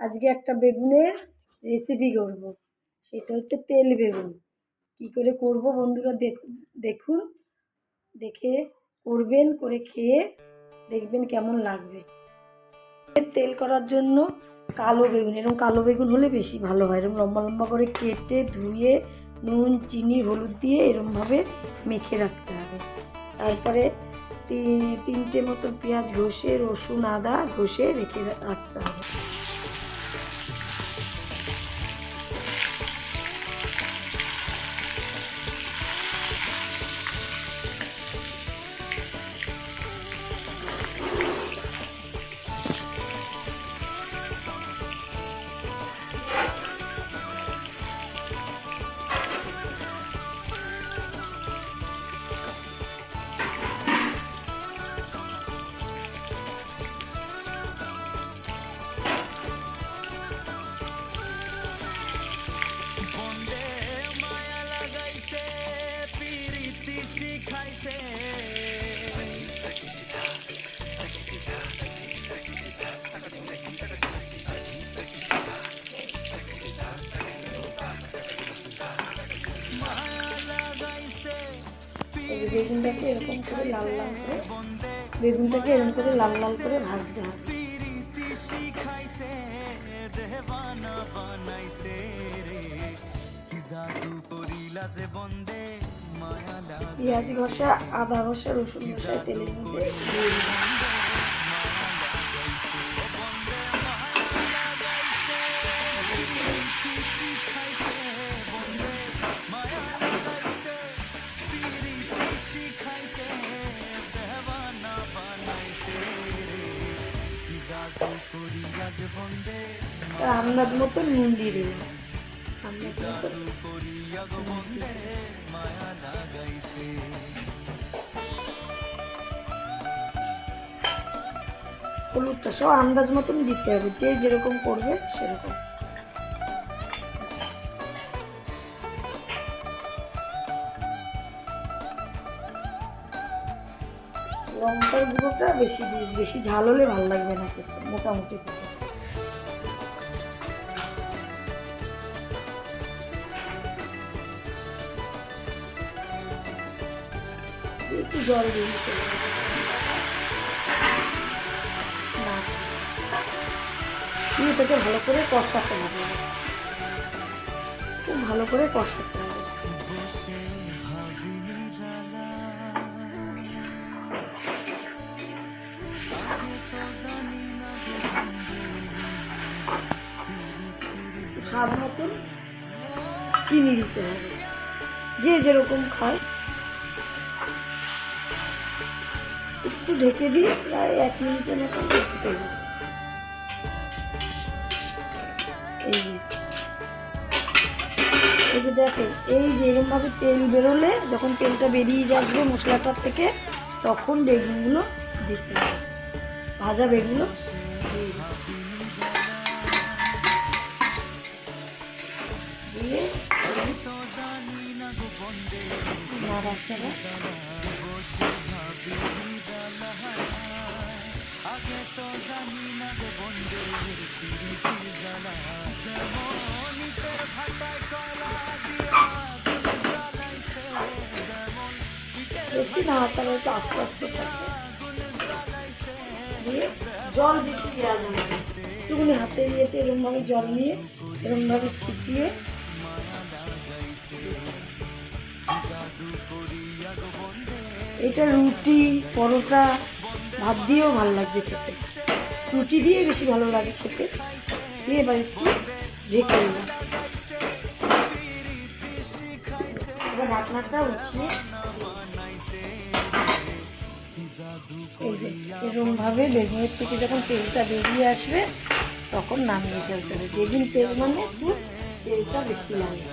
আজকে একটা বেগুনের রেসিপি করব, সেটা হচ্ছে তেল বেগুন। কি করে করব বন্ধুরা দেখুন, দেখে করবেন, করে খেয়ে দেখবেন কেমন লাগবে। তেল করার জন্য কালো বেগুন, এরকম কালো বেগুন হলে বেশি ভালো হয়। এরকম লম্বা লম্বা করে কেটে ধুয়ে নুন চিনি হলুদ দিয়ে এরকমভাবে মেখে রাখতে হবে। তারপরে 3টে মতো পেঁয়াজ ঘষে, রসুন আদা ঘষে রেখে রাখতে হবে। বেগুনটাকে এরকম করে লাল লাল করে ভাজতে হবে। পেঁয়াজ ঘষা, আদা ঘষা, রসুন ঘষা তেলের মধ্যে দিয়ে দিলাম। আন্দাজ মতো নুন দিয়ে দিলাম। হলুদটা সব আন্দাজ মতন দিতে হবে, যে যেরকম করবে সেরকম। লঙ্কার গুঁড়োটা বেশি ঝাল হলে ভালো লাগবে না খেতে, মোটামুটি খেতে। একটু জল দিয়ে এটাকে ভালো করে কষাতে হবে, খুব ভালো করে কষাতে হবে। স্বাদ মতন চিনি দিতে হবে, যে যেরকম খায়। একটু ঢেকে দিয়ে প্রায় 1 মিনিটের মতন ঢেকে দেবো। এই যে দেখেন, এই যে এরকমভাবে তেল বেরোলে, যখন তেলটা বেরিয়ে আসবে মশলাটার থেকে, তখন বেগুনগুলো দিতে হবে, ভাজা বেগুনগুলো দিয়ে নাড়াচাড়া। বেশি নাড়াচাড়া একটু আস্তে আস্তে থাকে, দিয়ে জল বেশি দেওয়া যাবে না। একটুখানি হাতে ইয়েতে এরকমভাবে জল নিয়ে এরকমভাবে ছিটিয়ে এটা রুটি, পরোটা, ভাত দিয়েও ভালো লাগবে খেতে। রুটি দিয়ে বেশি ভালো লাগে খেতে। দিয়ে এবার একটু ঢেকে দিলাম। এবার ঢাকনাটা উঠিয়ে এই যে এরকমভাবে বেগুনের থেকে যখন তেলটা বেরিয়ে আসবে, তখন নামিয়ে ফেলতে হবে। বেগুন তেল মানে একটু তেলটা বেশি লাগে।